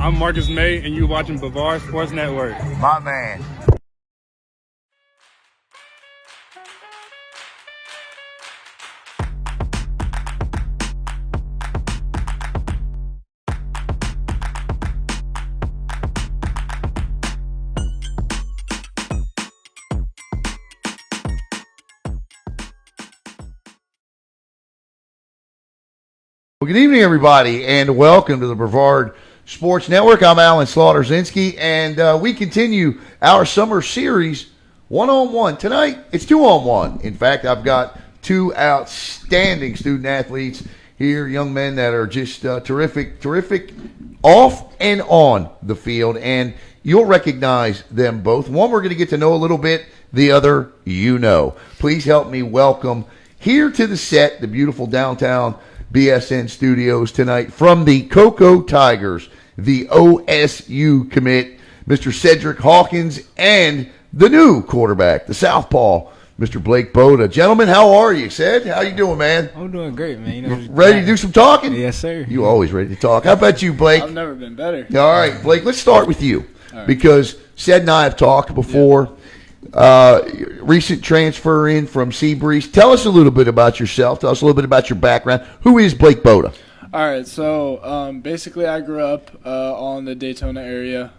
I'm Marcus May, and you're watching Bavard Sports Network. My man. Well, good evening, everybody, and welcome to the Brevard Sports Network. I'm Alan Slaughter-Zinski, and we continue our summer series one-on-one. Tonight, it's two-on-one. In fact, I've got two outstanding student-athletes here, young men that are just terrific off and on the field, and you'll recognize them both. One we're going to get to know a little bit, the other you know. Please help me welcome here to the set, the beautiful downtown BSN Studios tonight from the Cocoa Tigers, the OSU commit, Mr. Cedrick Hawkins, and the new quarterback, the southpaw, Mr. Blake Boda. Gentlemen, how are you, Ced? How you doing, man? I'm doing great, man. Ready to do some talking? Yes, sir. You always ready to talk. How about you, Blake? I've never been better. All right, Blake, let's start with you All right. because Ced and I have talked before. Recent transfer in from Seabreeze. Tell us a little bit about yourself. Tell us a little bit about your background. Who is Blake Boda? All right, so basically I grew up all in the Daytona area.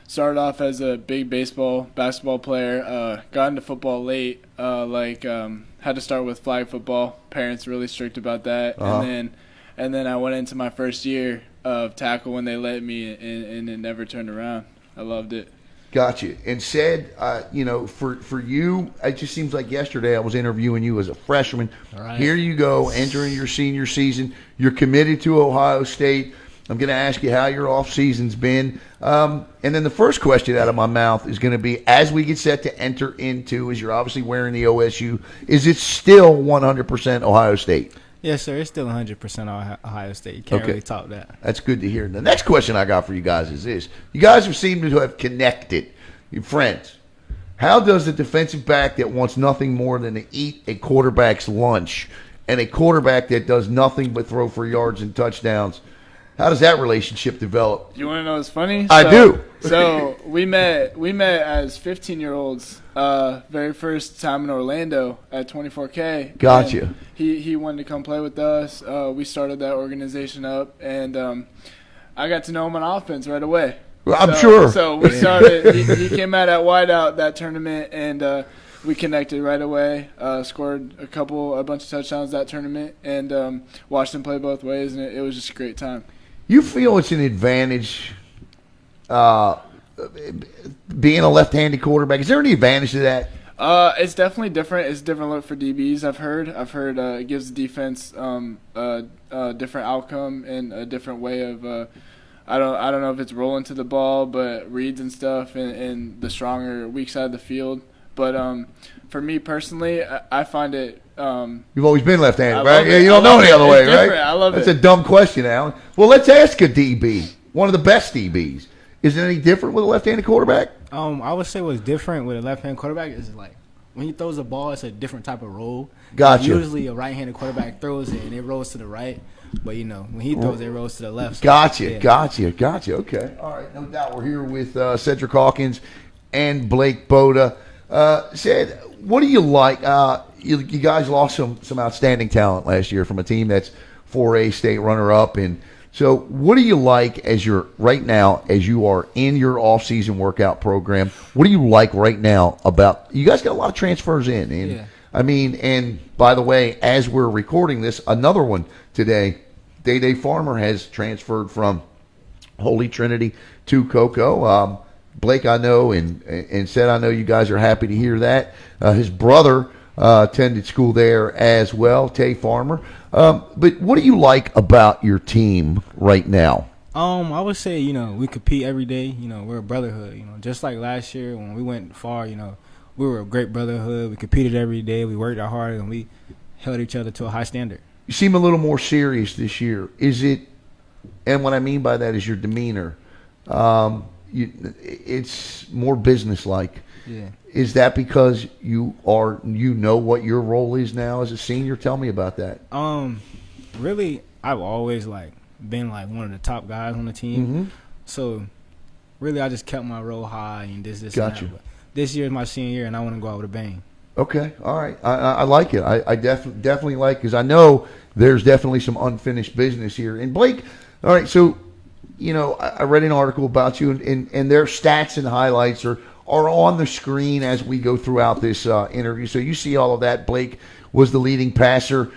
Started off as a big basketball player. Got into football late. Had to start with flag football. Parents really strict about that. Uh-huh. And then I went into my first year of tackle when they let me, and it never turned around. I loved it. Gotcha. And said, for you, it just seems like yesterday I was interviewing you as a freshman. All right. Here you go, entering your senior season. You're committed to Ohio State. I'm going to ask you how your off-season's been. And then the first question out of my mouth is going to be, as we get set to enter into, as you're obviously wearing the OSU, is it still 100% Ohio State? Yes, sir. It's still 100% Ohio State. You can't really top that. That's good to hear. The next question I got for you guys is this. You guys have seemed to have connected. Your friends. How does a defensive back that wants nothing more than to eat a quarterback's lunch and a quarterback that does nothing but throw for yards and touchdowns, how does that relationship develop? You want to know what's funny? I do. So we met as 15-year-olds. Very first time in Orlando at 24K. Gotcha. And he wanted to come play with us. We started that organization up, and I got to know him on offense right away. Well, I'm sure. So we started. he came out at wideout that tournament, and we connected right away. Scored a bunch of touchdowns that tournament, and watched him play both ways, and it was just a great time. You feel it's an advantage being a left-handed quarterback? Is there any advantage to that? It's definitely different. It's a different look for DBs. I've heard it gives the defense a different outcome and a different way of. I don't know if it's rolling to the ball, but reads and stuff, and the stronger weak side of the field. But for me personally, I find it. You've always been left-handed, right? it. Yeah, you don't know any other way, right? Different. I love That's it. a dumb question, Alan. Well, let's ask a DB, one of the best DBs. Is it any different with a left-handed quarterback? I would say what's different with a left-handed quarterback is like when he throws the ball, it's a different type of roll. Gotcha. Usually a right-handed quarterback throws it and it rolls to the right, but when he throws it, it rolls to the left. So, Gotcha. yeah. Okay. All right. No doubt we're here with Cedrick Hawkins and Blake Boda. Ced, what do you like? You guys lost some outstanding talent last year from a team that's 4A state runner-up. And so what do you like as you are in your off-season workout program? What do you like right now about – you guys got a lot of transfers in. And Yeah. I mean, and by the way, as we're recording this, another one today, Day Farmer has transferred from Holy Trinity to Cocoa. Blake, I know, and Ced, I know you guys are happy to hear that. His brother attended school there as well, Tay Farmer. But what do you like about your team right now? I would say, we compete every day. We're a brotherhood. Just like last year when we went far, we were a great brotherhood. We competed every day. We worked out hard, and we held each other to a high standard. You seem a little more serious this year. Is it, and what I mean by that is your demeanor. It's more businesslike. Yeah. Is that because you know what your role is now as a senior? Tell me about that. Really, I've always been like one of the top guys on the team. Mm-hmm. So really, I just kept my role high and this Gotcha. and that. But this year is my senior year, and I want to go out with a bang. Okay, all right. I like it. I definitely like, because I know there's definitely some unfinished business here. And Blake, all right, so, I read an article about you, and their stats and highlights are on the screen as we go throughout this interview. So you see all of that. Blake was the leading passer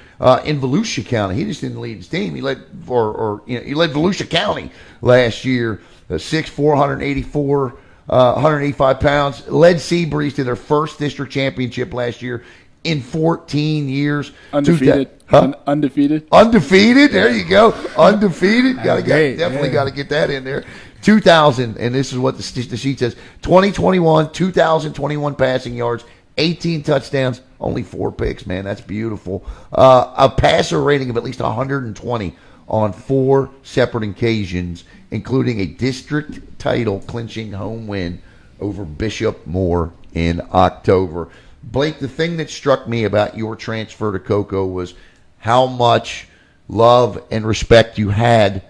in Volusia County. He just didn't lead his team. He led he led Volusia County last year. 6'4", 184. 185 pounds, led Seabreeze to their first district championship last year in 14 years. Undefeated. Undefeated. Undefeated. There you go. Undefeated. Definitely got to get that in there. 2,000, and this is what the sheet says: 2021, 2,021 passing yards, 18 touchdowns, only 4 picks. Man, that's beautiful. A passer rating of at least 120 on 4 separate occasions, including a district title clinching home win over Bishop Moore in October. Blake, the thing that struck me about your transfer to Cocoa was how much love and respect you have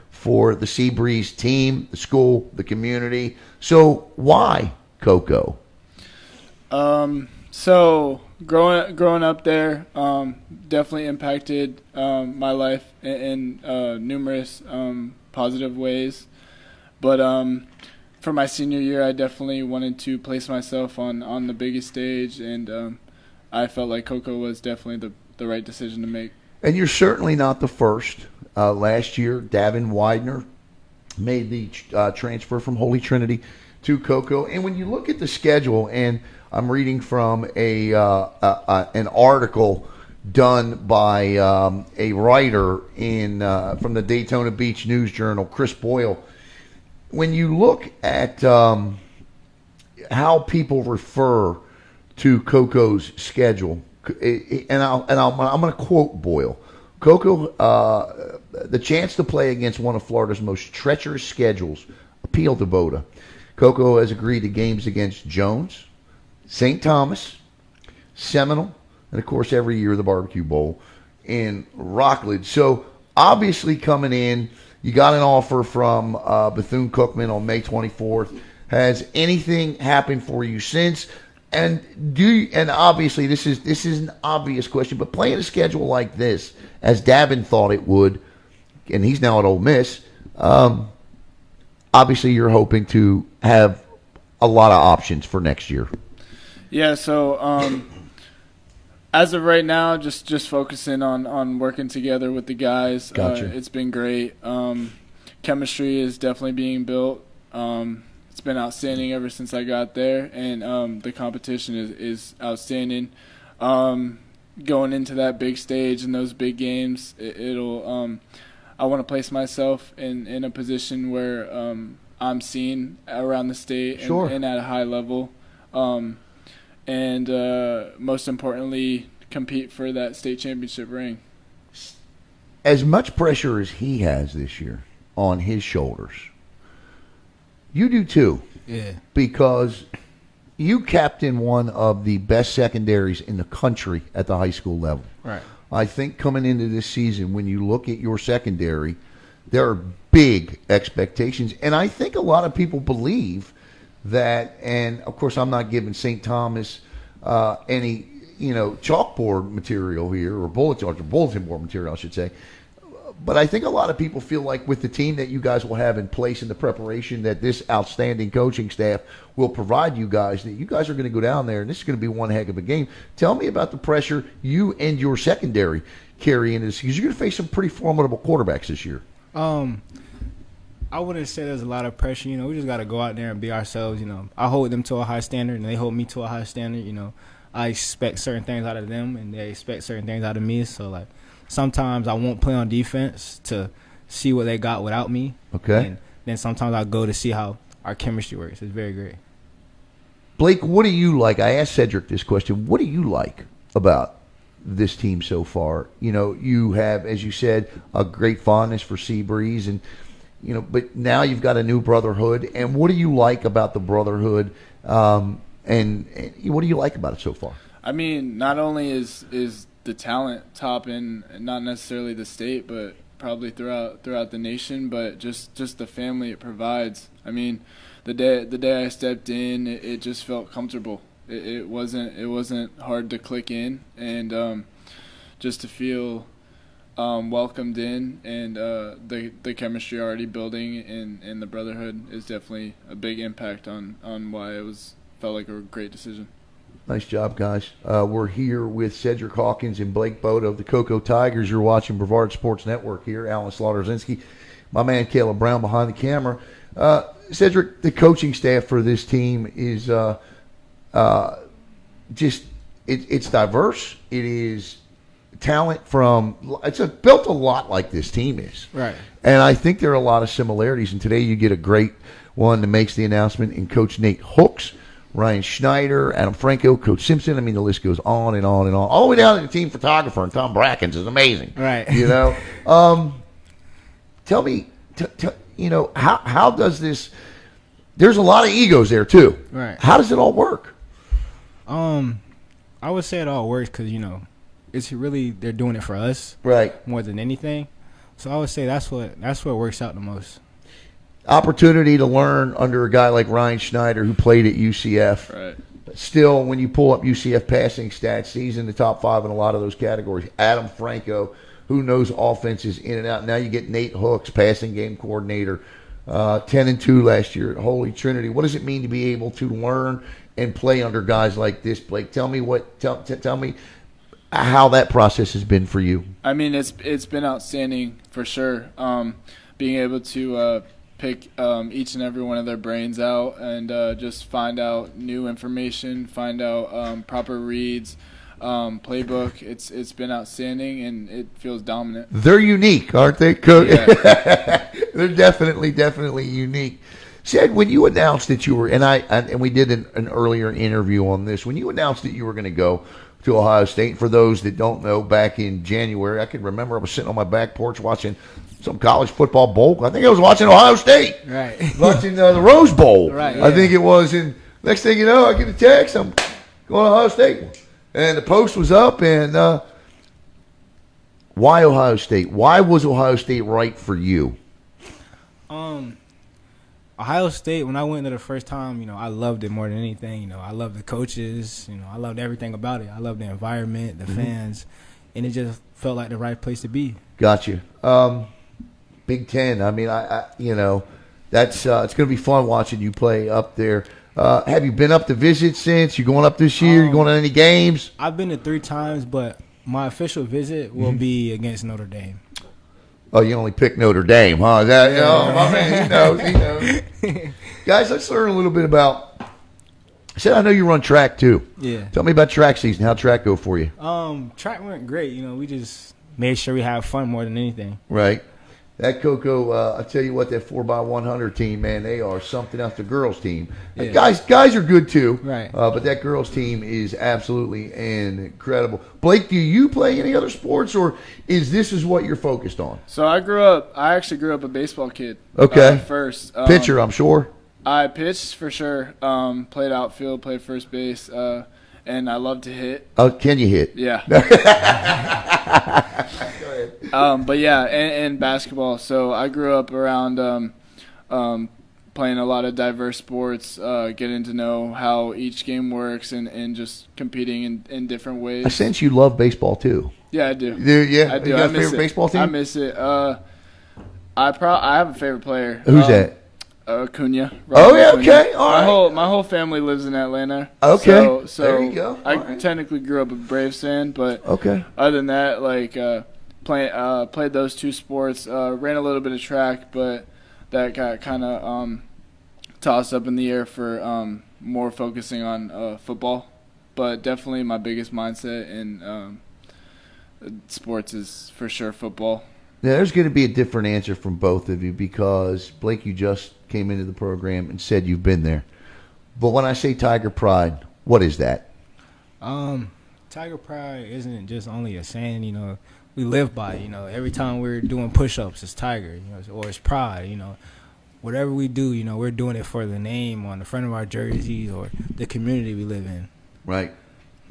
for the Seabreeze team, the school, the community. So why Cocoa? So growing up there definitely impacted my life in numerous positive ways. But for my senior year, I definitely wanted to place myself on the biggest stage, and I felt like Cocoa was definitely the right decision to make. And you're certainly not the first. Last year, Davin Widener made the transfer from Holy Trinity to Cocoa. And when you look at the schedule, and I'm reading from an article done by a writer from the Daytona Beach News Journal, Chris Boyle. When you look at how people refer to Cocoa's schedule, and I'm going to quote Boyle. Cocoa, the chance to play against one of Florida's most treacherous schedules appealed to Boda. Cocoa has agreed to games against Jones, St. Thomas, Seminole, and, of course, every year the Barbecue Bowl in Rockledge. So, obviously, coming in, you got an offer from Bethune-Cookman on May 24th. Has anything happened for you since? And obviously, this is an obvious question, but playing a schedule like this, as Davin thought it would, and he's now at Ole Miss, obviously you're hoping to have a lot of options for next year. Yeah, so as of right now, just focusing on working together with the guys. Gotcha. It's been great. Chemistry is definitely being built. It's been outstanding ever since I got there, and the competition is outstanding. Going into that big stage and those big games, I want to place myself in a position where I'm seen around the state and at a high level. And most importantly, compete for that state championship ring. As much pressure as he has this year on his shoulders, you do too. Yeah. Because you captain one of the best secondaries in the country at the high school level. Right. I think coming into this season, when you look at your secondary, there are big expectations. And I think a lot of people believe that, and of course I'm not giving St. Thomas any chalkboard material here, or bulletin board material I should say, but I think a lot of people feel like with the team that you guys will have in place and the preparation that this outstanding coaching staff will provide you guys, that you guys are going to go down there and this is going to be one heck of a game. Tell me about the pressure you and your secondary carry into this, because you're going to face some pretty formidable quarterbacks this year. I wouldn't say there's a lot of pressure. We just got to go out there and be ourselves. I hold them to a high standard, and they hold me to a high standard. I expect certain things out of them, and they expect certain things out of me. So, sometimes I won't play on defense to see what they got without me. Okay. And then sometimes I go to see how our chemistry works. It's very great. Blake, what do you like? I asked Cedrick this question. What do you like about this team so far? You have, as you said, a great fondness for Seabreeze, and but now you've got a new brotherhood. And what do you like about the brotherhood? And what do you like about it so far? I mean, not only is the talent top in not necessarily the state, but probably throughout the nation. But just the family it provides. I mean, the day I stepped in, it just felt comfortable. It wasn't hard to click in, and just to feel welcomed in, and the chemistry already building and the brotherhood is definitely a big impact on why it felt like a great decision. Nice job, guys. We're here with Cedrick Hawkins and Blake Boda of the Cocoa Tigers. You're watching Brevard Sports Network here. Alan Slaughter-Zinski, my man Caleb Brown behind the camera. Cedrick, the coaching staff for this team is it's diverse. It is talent it's built a lot like this team is. Right. And I think there are a lot of similarities. And today you get a great one that makes the announcement in Coach Nate Hooks, Ryan Schneider, Adam Franco, Coach Simpson. I mean, the list goes on and on and on. All the way down to the team photographer, and Tom Brackens is amazing. Right. You know? Tell me, how does this – there's a lot of egos there too. Right. How does it all work? I would say it all works because, it's really they're doing it for us. Right. More than anything. So I would say that's what works out the most. Opportunity to learn under a guy like Ryan Schneider who played at UCF. Right. Still, when you pull up UCF passing stats, he's in the top 5 in a lot of those categories. Adam Franco, who knows offenses in and out. Now you get Nate Hooks, passing game coordinator, 10-2 last year at Holy Trinity. What does it mean to be able to learn and play under guys like this, Blake? Tell me tell me how that process has been for you. I mean, it's been outstanding for sure. Being able to pick each and every one of their brains out and just find out new information, find out proper reads, playbook. It's been outstanding, and it feels dominant. They're unique, aren't they, Coach? Yeah. They're definitely unique. Said when you announced that you were, and we did an earlier interview on this, when you announced that you were going to go to Ohio State, for those that don't know, back in January, I can remember I was sitting on my back porch watching some college football bowl. I think I was watching Ohio State. Right. Watching the Rose Bowl. Right. I think it was. And next thing you know, I get a text, I'm going to Ohio State. And the post was up, and why Ohio State? Why was Ohio State right for you? Ohio State, when I went there the first time, I loved it more than anything. I loved the coaches. I loved everything about it. I loved the environment, the fans, and it just felt like the right place to be. Got you. Big Ten. I mean, that's it's going to be fun watching you play up there. Have you been up to visit since? You going up this year? You going to any games? I've been to 3 times, but my official visit will be against Notre Dame. Oh, you only picked Notre Dame, huh? My man, he knows. Guys, let's learn a little bit about. I said I know you run track too. Yeah. Tell me about track season. How'd track go for you? Track went great. We just made sure we had fun more than anything. Right. That Cocoa, I tell you what, that 4x100 team, man, they are something else. The girls team, Yeah. guys are good too. Right. But that girls team is absolutely incredible. Blake, do you play any other sports, or is what you're focused on? So I actually grew up a baseball kid. Okay. First. Pitcher, I'm sure. I pitched for sure. Played outfield, played first base, and I love to hit. Oh, can you hit? Yeah. But yeah, and basketball. So I grew up around playing a lot of diverse sports, getting to know how each game works, and just competing in different ways. I sense you love baseball too. Yeah, I do. Yeah, I do. You got I a miss favorite it. baseball team? I miss it. I have a favorite player. Who's that? Acuna. Oh, yeah, Acuna. okay, all right. My whole family lives in Atlanta. Okay, So there you go. I All right. technically grew up a Braves fan, but Okay. other than that, played those 2 sports. Ran a little bit of track, but that got kind of tossed up in the air for more focusing on football. But definitely my biggest mindset in sports is for sure football. Now, there's going to be a different answer from both of you because, Blake, you just came into the program and said you've been there. But when I say Tiger Pride, what is that? Tiger Pride isn't just only a saying, we live by it. Every time we're doing push-ups, it's Tiger, or it's Pride, Whatever we do, we're doing it for the name on the front of our jerseys or the community we live in. Right.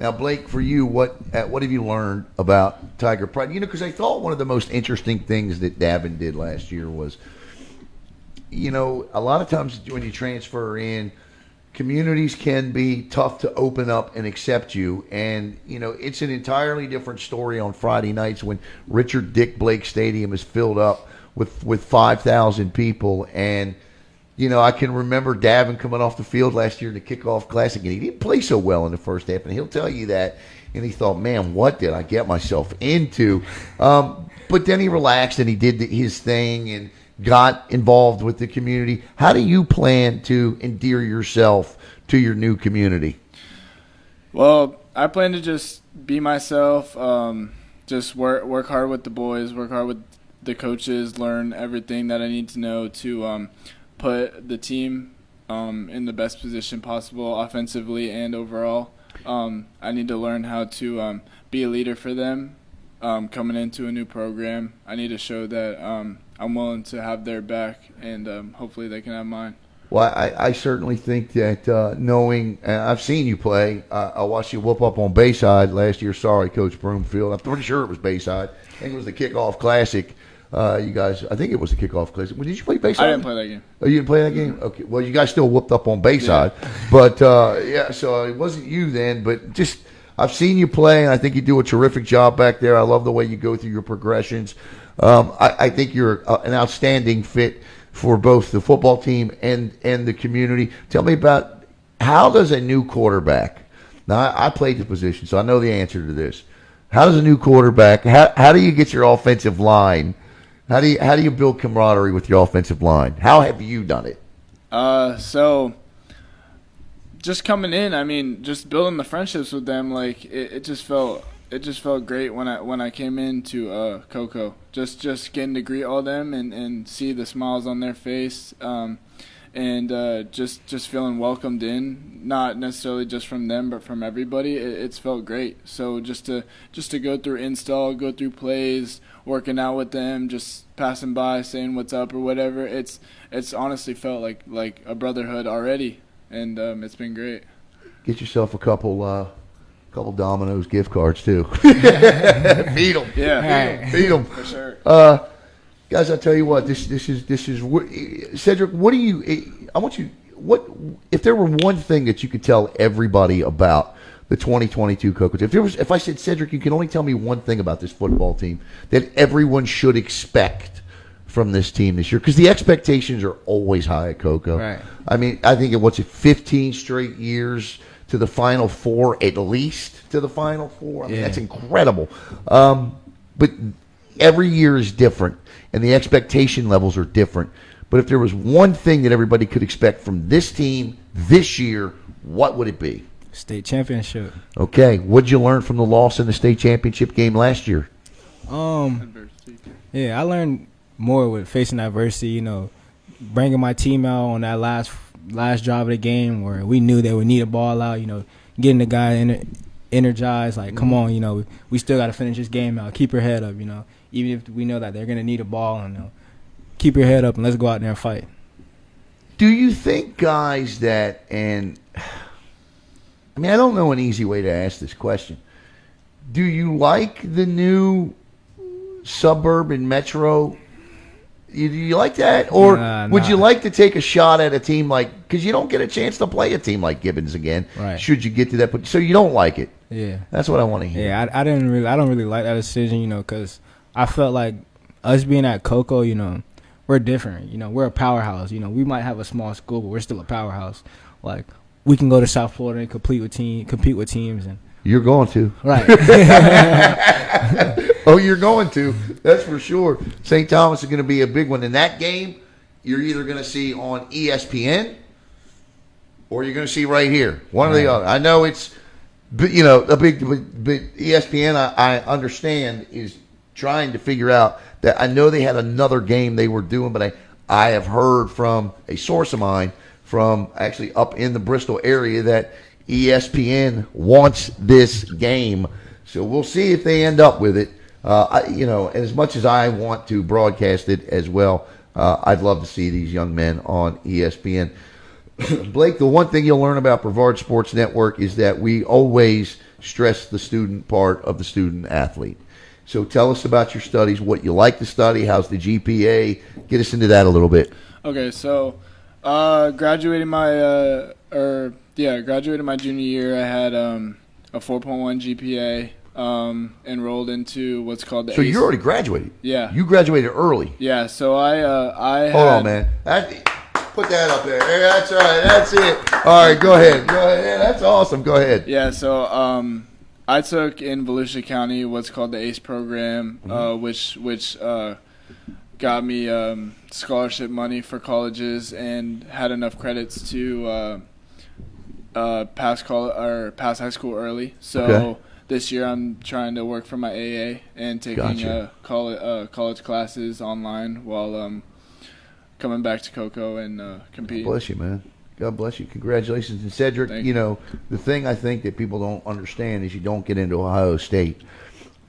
Now, Blake, for you, what have you learned about Tiger Pride? Because I thought one of the most interesting things that Davin did last year was, a lot of times when you transfer in, communities can be tough to open up and accept you. And, it's an entirely different story on Friday nights when Richard Dick Blake Stadium is filled up with 5,000 people. And, I can remember Davin coming off the field last year in the kickoff classic, and he didn't play so well in the first half, and he'll tell you that. And he thought, man, what did I get myself into? But then he relaxed and he did his thing and got involved with the community. How do you plan to endear yourself to your new community? Well, I plan to just be myself, just work hard with the boys, work hard with the coaches, learn everything that I need to know to put the team in the best position possible offensively and overall. I need to learn how to be a leader for them coming into a new program. I need to show that I'm willing to have their back, and hopefully they can have mine. Well, I certainly think that knowing I've seen you play. I watched you whoop up on Bayside last year. Sorry, Coach Broomfield. I'm pretty sure it was Bayside. I think it was the kickoff classic. You guys, I think it was the kickoff classic. Did you play Bayside? I didn't play that game. Oh, you didn't play that game? Okay. Well, you guys still whooped up on Bayside. Yeah. But, so it wasn't you then. But just I've seen you play, and I think you do a terrific job back there. I love the way you go through your progressions. I think you're an outstanding fit for both the football team and the community. Tell me about how does a new quarterback – now, I played the position, so I know the answer to this. How does a new quarterback – how do you get your offensive line – how do you build camaraderie with your offensive line? How have you done it? So just coming in, just building the friendships with them, like it just felt great when I came into Coco. Just getting to greet all them and see the smiles on their face, and just feeling welcomed in, not necessarily just from them but from everybody. It's felt great. So just to go through install, go through plays, working out with them, just passing by, saying what's up or whatever. It's honestly felt like a brotherhood already, and it's been great. Get yourself a couple Domino's gift cards too. Feed them. Yeah, feed them for sure. Guys, I tell you what, this is Cedrick. What if there were one thing that you could tell everybody about the 2022 Cocos? If I said, Cedrick, you can only tell me one thing about this football team that everyone should expect from this team this year, because the expectations are always high at Coco. Right. I mean, I think 15 straight years to the Final Four, at least to the Final Four. I mean, that's incredible. But every year is different, and the expectation levels are different. But if there was one thing that everybody could expect from this team this year, what would it be? State championship. Okay. What'd you learn from the loss in the state championship game last year? Yeah, I learned more with facing adversity, bringing my team out on that last drive of the game where we knew they would need a ball out, getting the guy energized, like, come on, we still got to finish this game out. Keep your head up, even if we know that they're going to need a ball, and keep your head up and let's go out there and fight. Do you think, guys, that, and I don't know an easy way to ask this question. Do you like the new suburban metro? Do you like that? Or would you like to take a shot at a team because you don't get a chance to play a team like Gibbons again, right, should you get to that point? So you don't like it. Yeah. That's what I want to hear. Yeah, I don't really like that decision, because I felt like us being at Coco, we're different. We're a powerhouse. We might have a small school, but we're still a powerhouse. Like, we can go to South Florida and compete with teams, and you're going to. Right. Oh, you're going to. That's for sure. St. Thomas is going to be a big one. In that game, you're either going to see on ESPN or you're going to see right here. One or the other. I know it's, a big, but ESPN, I understand, is trying to figure out that. I know they had another game they were doing, but I have heard from a source of mine from actually up in the Bristol area that ESPN wants this game. So we'll see if they end up with it. As much as I want to broadcast it as well, I'd love to see these young men on ESPN. Blake, the one thing you'll learn about Brevard Sports Network is that we always stress the student part of the student athlete. So tell us about your studies, what you like to study, how's the GPA. Get us into that a little bit. Okay, so graduated my junior year. I had a 4.1 GPA. Enrolled into what's called the. So you already graduated. Yeah. You graduated early. Yeah. So I Hold on, man. Put that up there. That's all right. That's it. All right, go ahead. Go ahead. Yeah, that's awesome. Go ahead. Yeah. So I took in Volusia County what's called the ACE program, which got me scholarship money for colleges and had enough credits to pass high school early. So. Okay. This year, I'm trying to work for my AA and taking college classes online while coming back to Cocoa and competing. God bless you, man. God bless you. Congratulations. And Cedrick, Thank you know, the thing I think that people don't understand is you don't get into Ohio State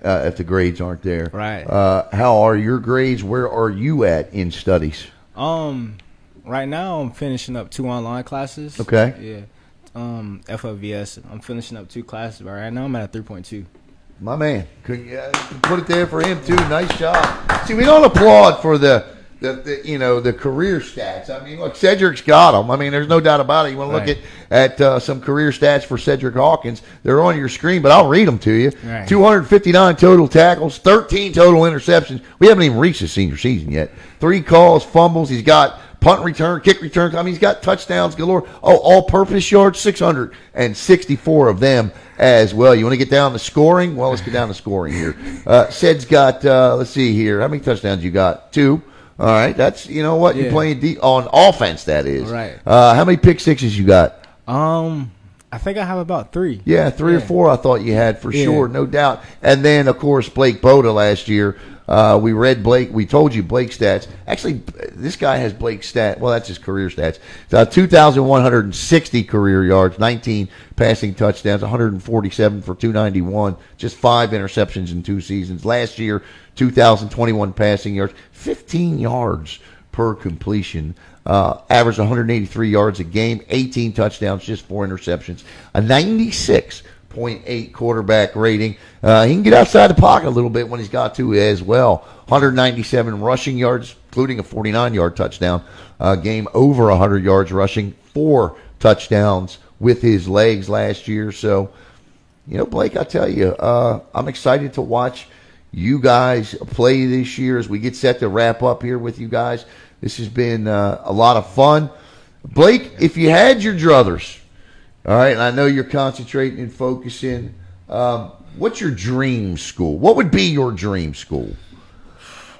if the grades aren't there. Right. How are your grades? Where are you at in studies? Right now I'm finishing up 2 online classes. Okay. Yeah. FOVS. I'm finishing up 2 classes, but right now I'm at a 3.2. My man. Could put it there for him, too. Nice job. See, we don't applaud for the career stats. I mean, look, Cedrick's got them. I mean, there's no doubt about it. You want to look at some career stats for Cedrick Hawkins. They're on your screen, but I'll read them to you. Right. 259 total tackles, 13 total interceptions. We haven't even reached his senior season yet. 3 calls, fumbles. He's got punt return, kick return. I mean, he's got touchdowns galore. Oh, all-purpose yards, 664 of them as well. You want to get down to scoring? Well, let's get down to scoring here. Ced's got, let's see here. How many touchdowns you got? 2. All right. That's, you know what? Yeah. You're playing on offense, that is. Right. How many pick sixes you got? I think I have about 3. Yeah, 3 or 4 I thought you had for sure, no doubt. And then, of course, Blake Boda last year. We read Blake. We told you Blake's stats. Actually, this guy has Blake's stat. Well, that's his career stats. 2,160 career yards, 19 passing touchdowns, 147 for 291, just 5 interceptions in 2 seasons. Last year, 2,021 passing yards, 15 yards per completion. Averaged 183 yards a game, 18 touchdowns, just 4 interceptions, a 96.8 quarterback rating. He can get outside the pocket a little bit when he's got to as well. 197 rushing yards, including a 49-yard touchdown. Game over 100 yards rushing, 4 touchdowns with his legs last year. So, you know, Blake, I tell you, I'm excited to watch you guys play this year as we get set to wrap up here with you guys. This has been a lot of fun. Blake, if you had your druthers, all right, and I know you're concentrating and focusing, what's your dream school? What would be your dream school?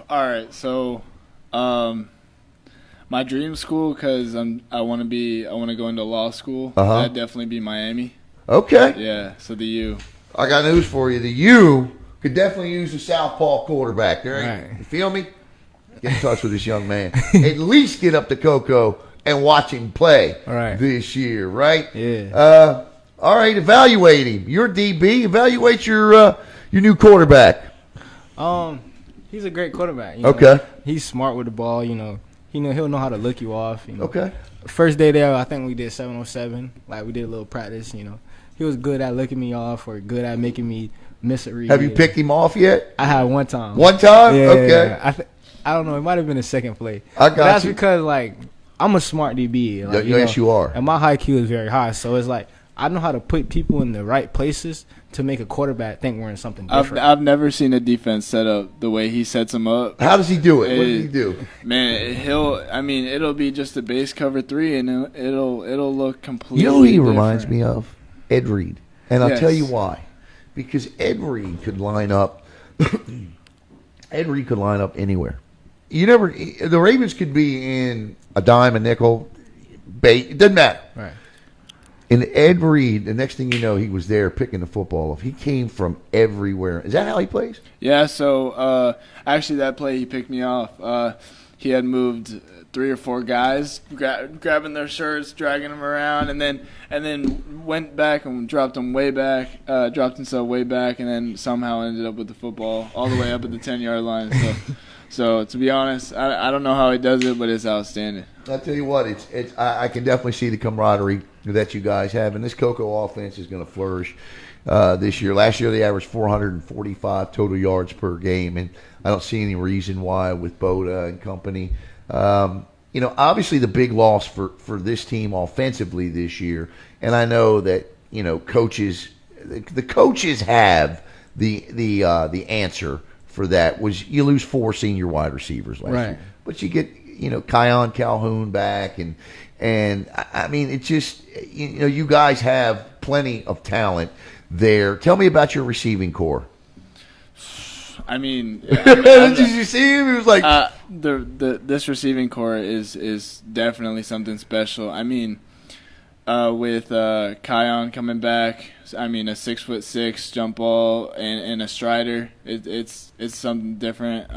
All right, so my dream school, because I want to go into law school. That'd definitely be Miami. Okay. Yeah, so the U. I got news for you. The U could definitely use a southpaw quarterback. There, Right. You feel me? Get in touch with this young man. At least get up to Cocoa and watch him play this year, right? Yeah. All right, evaluate him. Your DB, evaluate your new quarterback. He's a great quarterback. Okay. He's smart with the ball. He'll know how to look you off. Okay. First day there, I think we did 7-on-7. Like, we did a little practice. He was good at looking me off or good at making me miss a read. Have you picked him off yet? I had one time. One time? Yeah. Okay. I don't know. It might have been the second play. I got That's you. because, like, I'm a smart DB. Like, yes, you are. And my high Q is very high. So it's like I know how to put people in the right places to make a quarterback think we're in something different. I've never seen a defense set up the way he sets them up. How does he do it? What does he do? Man, it'll be just a base cover 3, and it'll look completely. You know who he different. reminds me of? Ed Reed. And I'll Yes. tell you why. Because Ed Reed could line up. Ed Reed could line up anywhere. The Ravens could be in a dime, a nickel, bait. It doesn't matter. Right. And Ed Reed, the next thing you know, he was there picking the football up. He came from everywhere. Is that how he plays? Yeah. So actually, that play he picked me off. He had moved 3 or 4 guys, grabbing their shirts, dragging them around, and then went back and dropped himself way back, and then somehow ended up with the football all the way up at the 10-yard line. So to be honest, I don't know how he does it, but it's outstanding. I'll tell you what, I can definitely see the camaraderie that you guys have, and this Cocoa offense is going to flourish. this year. Last year they averaged 445 total yards per game, and I don't see any reason why with Boda and company. Obviously the big loss for this team offensively this year, and I know that coaches, the coaches have the answer for that. Was you lose 4 senior wide receivers last year, but you get Kion Calhoun back, and I mean it's just you guys have plenty of talent there. Tell me about your receiving core. I mean, did you see him? He was like, this receiving core is definitely something special. I mean, with Kion coming back, I mean a 6'6" jump ball and a strider, it's something different.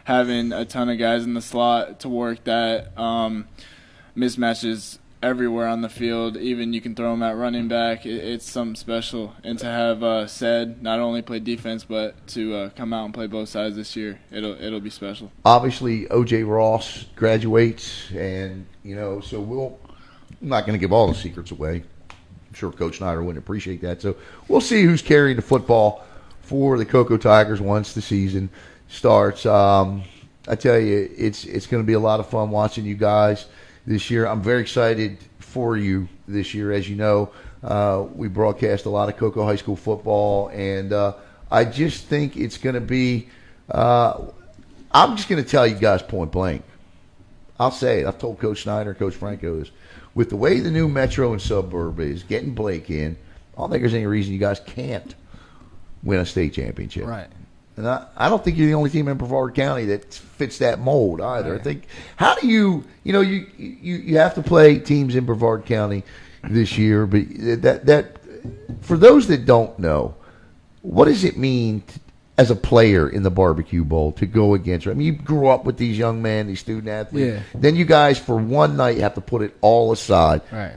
Having a ton of guys in the slot to work that, mismatches everywhere on the field. Even you can throw them at running back. It's something special. And to have Ced not only play defense but to come out and play both sides this year, it'll be special. Obviously, O.J. Ross graduates, and so I'm not going to give all the secrets away. I'm sure Coach Snyder wouldn't appreciate that. So we'll see who's carrying the football for the Cocoa Tigers once the season starts. I tell you, it's going to be a lot of fun watching you guys this year. I'm very excited for you this year. As you know, we broadcast a lot of Cocoa High School football, and I just think it's going to be I'm just going to tell you guys point blank. I'll say it. I've told Coach Snyder, Coach Franco this. With the way the new metro and suburb is, getting Blake in, I don't think there's any reason you guys can't win a state championship. Right. And I don't think you're the only team in Brevard County that fits that mold either. Right. I think, how do you have to play teams in Brevard County this year, but that for those that don't know, what does it mean as a player in the Barbecue Bowl to go against? I mean, you grew up with these young men, these student athletes. Yeah. Then you guys, for one night, have to put it all aside. Right.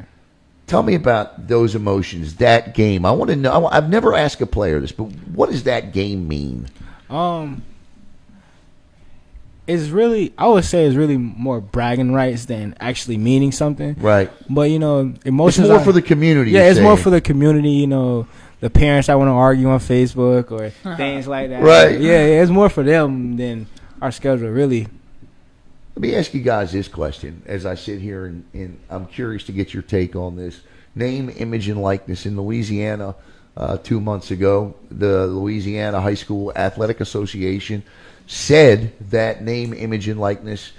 Tell me about those emotions, that game. I want to know. I've never asked a player this, but what does that game mean? It's really, I would say, it's really more bragging rights than actually meaning something. Right. But emotions. It's more for the community. Yeah, it's more for the community. The parents that want to argue on Facebook or things like that. Right. Yeah, it's more for them than our schedule, really. Let me ask you guys this question as I sit here, and I'm curious to get your take on this. Name, image, and likeness. In Louisiana 2 months ago, the Louisiana High School Athletic Association said that name, image, and likeness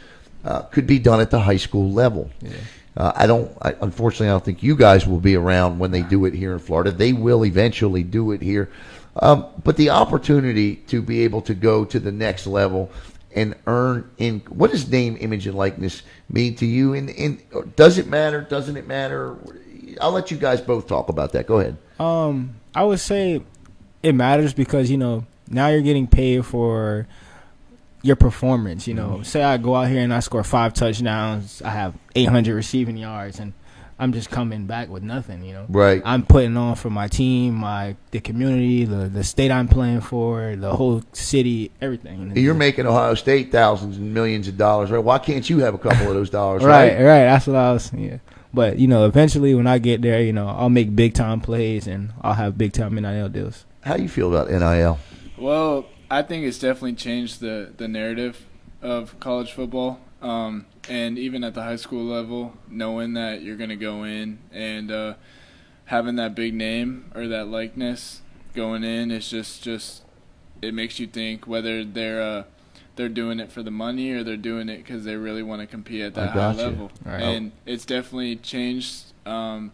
could be done at the high school level. Yeah. Unfortunately, I don't think you guys will be around when they do it here in Florida. They will eventually do it here. But the opportunity to be able to go to the next level and earn in, what does name, image, and likeness mean to you? And does it matter? Doesn't it matter? I'll let you guys both talk about that. Go ahead. I would say it matters because, now you're getting paid for your performance. Say I go out here and I score 5 touchdowns, I have 800 receiving yards, and I'm just coming back with nothing. Right. I'm putting on for my team, the community, the state I'm playing for, the whole city, everything. You're making Ohio State thousands and millions of dollars, right? Why can't you have a couple of those dollars? Right. That's what I was. Yeah. But eventually when I get there, I'll make big time plays and I'll have big time NIL deals. How do you feel about NIL? Well, I think it's definitely changed the narrative of college football. And even at the high school level, knowing that you're going to go in and having that big name or that likeness going in is just it makes you think whether they're doing it for the money or they're doing it because they really want to compete at that high level. Right. And it's definitely changed some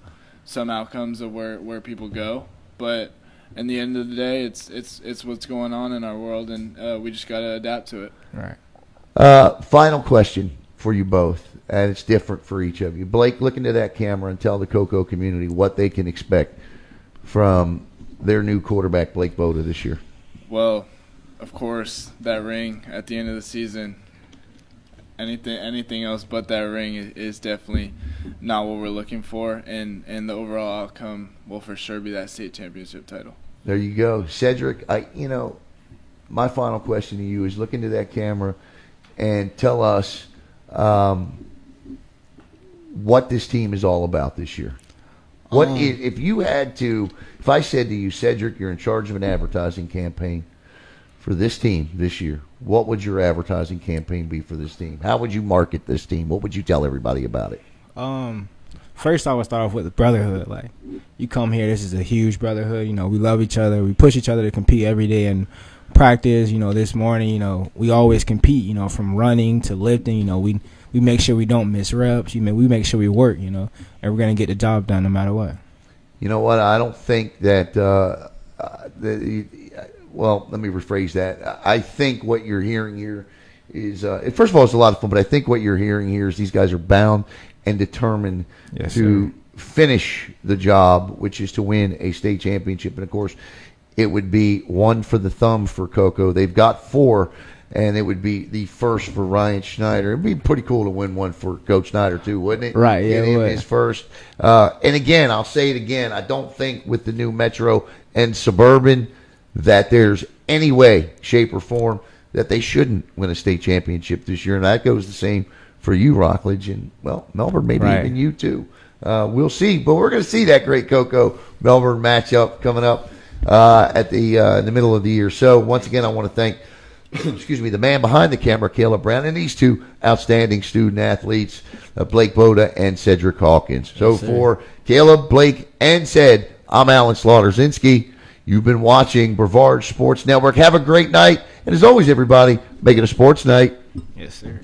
outcomes of where people go. But in the end of the day, it's what's going on in our world, and we just got to adapt to it. Right. Final question for you both, and it's different for each of you. Blake, look into that camera and tell the Cocoa community what they can expect from their new quarterback, Blake Boda, this year. Well, of course, that ring at the end of the season. Anything else but that ring is definitely not what we're looking for, and the overall outcome will for sure be that state championship title. There you go. Cedrick, my final question to you is look into that camera and tell us what this team is all about this year. If you had to, if I said to you, Cedrick, you're in charge of an advertising campaign for this team this year, what would your advertising campaign be for this team? How would you market this team? What would you tell everybody about it? First, I would start off with the brotherhood. Like, you come here, this is a huge brotherhood. You know, we love each other. We push each other to compete every day in practice. You know, this morning, you know, we always compete, you know, from running to lifting. You know, we make sure we don't miss reps. We make sure we work, you know, and we're going to get the job done no matter what. You know what? I don't think that well, let me rephrase that. I think what you're hearing here is, first of all, it's a lot of fun, but I think what you're hearing here is these guys are bound and determined to finish the job, which is to win a state championship. And, of course, it would be one for the thumb for Coco. They've got 4, and it would be the first for Ryan Schneider. It would be pretty cool to win one for Coach Schneider, too, wouldn't it? Right, yeah, Get him his first. And, again, I'll say it again, I don't think with the new Metro and Suburban that there's any way, shape, or form that they shouldn't win a state championship this year. And that goes the same for you, Rockledge, and, well, Melbourne, maybe even you, too. We'll see. But we're going to see that great Coco-Melbourne matchup coming up at in the middle of the year. So, once again, I want to thank the man behind the camera, Caleb Brown, and these 2 outstanding student-athletes, Blake Boda and Cedrick Hawkins. So, for Caleb, Blake, and Ced, I'm Alan Slaughter-Zinski. You've been watching Brevard Sports Network. Have a great night. And as always, everybody, make it a sports night. Yes, sir.